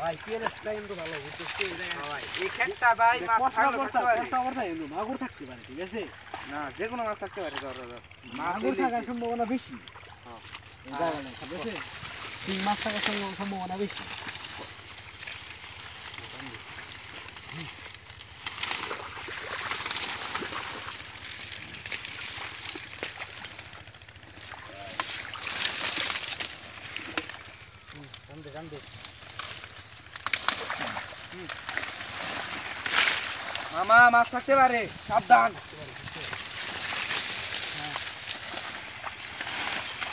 ভাই PLS time তো ভালো বুঝতেছি এই জায়গায় ভাই এই ক্ষেতটা ভাই মাছ থাকতে পারে মাগুর থাকতে পারে ঠিক আছে না যে কোনো মাছ থাকতে পারে ধর মাগুর থাকার সম্ভাবনা বেশি হ্যাঁ এই জায়গায় ঠিক আছে তিন মাছ থাকার সম্ভাবনা বেশি কান্দে মামা মাছ থাকতে পারে সাবধান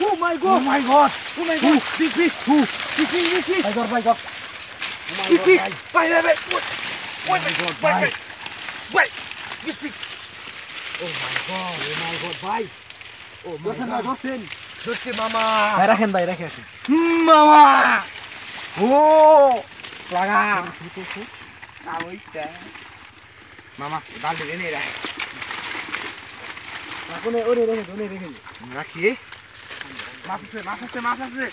Oh my god! Oh my god! Oh my god! Big fish! Big fish! Big fish! By God! By God! Oh my big god! fish By ভাই ভাই ভাই Oh my god! By ভাই big fish Oh my god! Oh my god! By Oh my god! Dosen! ধরছে মামা ভাই রাখেন ভাই রাখেন মামা ও লাগা ওইটা মামা বালতি এনে রাখ কোনে ওরে রেখে রাখি মাছ আছে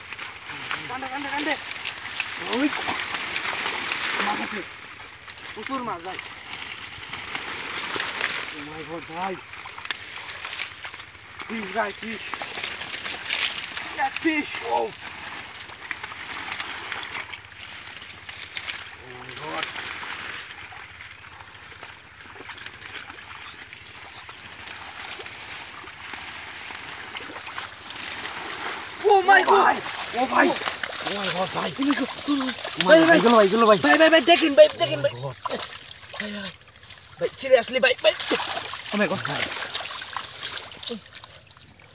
কান্দে ওই মাছ আছে প্রচুর মাছ ভাই Oh my god! By fish ভাই fish fish oh my god! oh my god Oh my! Oh my god! By ভাই দেখেন ভাই ভাই সিরিয়াসলি ভাই Oh my god! By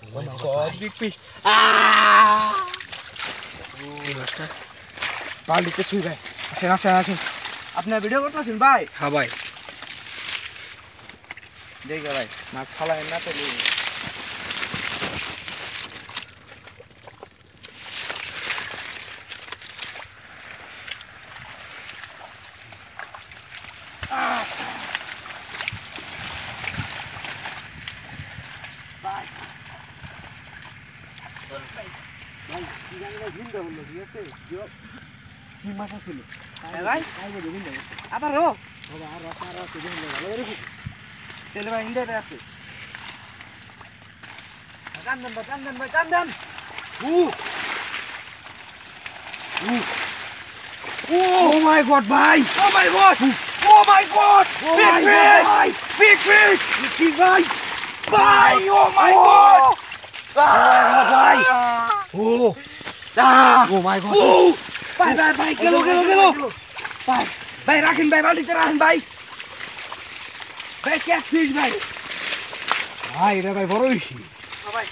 oh my god big fish বালতিতে ছুই ভাই আসেন আপনার ভিডিও করতেছেন ভাই হ্যাঁ ভাই দেখে ভাই মাছ ফালাই না তো ভাই কি জানি না ভিন্দা বললো ঠিক আছে কি মাছ ছিল ভাই আবারও আর আছে ভিন্দা ভালো করে তেলে ভাই ইন্ডিয়াতে আছে কান্দন Oh my god ভাই oh my god big fish কি ভাই ভাই oh my god ভাই Oh my god ভাই গেল ভাই রাখেন ভাই বালতিতে রাখেন ভাই ক্যাটফিশ ভাই ভাই রে ভাই বড় হইছি ভাই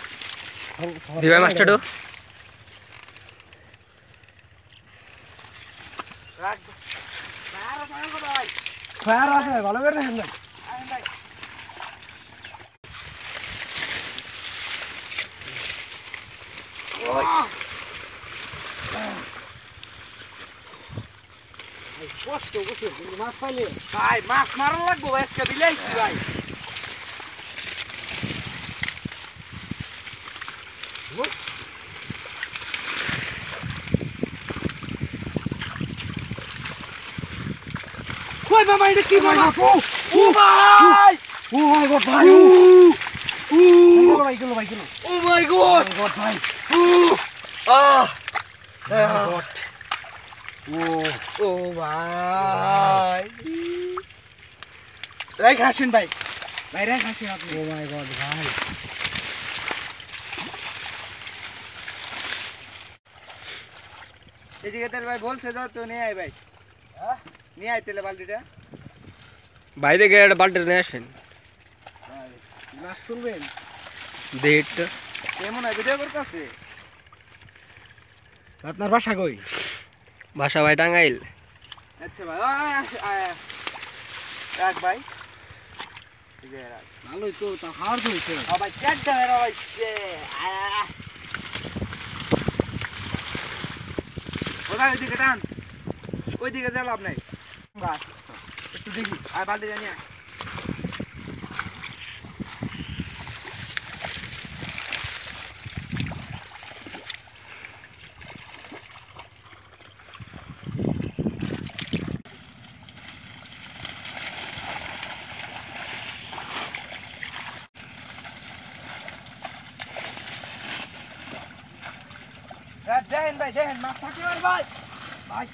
দিবাই মাস্টারডো রাখ ভাই ফায়ার আছে ভালো করে দেখেন ভাই ভাই কষ্ট কিন্তু মাছ পাইলে ভাই মাছ মারা লাগবো আজকে বিলাইছি ভাই কই মামা এটা কি মামা ও ভাই Oh my god ভাই ভাই কিলো ও মাই গড god ভাই আহ god ও ভাই রাই খাসেন ভাই রাই খাসেন আপনি Oh my god ভাই এদিকে তেল ভাই বলছে যাও তো নিয়ে আয় ভাই নিয়ে আয় তেলে বালতিটা বাইরে গিয়ে একটা বাল্টি নিয়ে আসেন মাছ তুলবেন ডেট কেমন হয় ভিডিও করতেছে আপনার বাসা কই বাসা ভাই টাঙ্গাইল আচ্ছা ভাই রাখ ভাই রাখ ভালোই তো তা হার হইছে ভাই চারটা মেরা ভাই ওটা ওইদিকে টান ওইদিকে যা লাভ নাই একটু দেখি আর বালতি জানি দেখেন ভাই দেখেন মাছ থাকে আর ভাই ভাই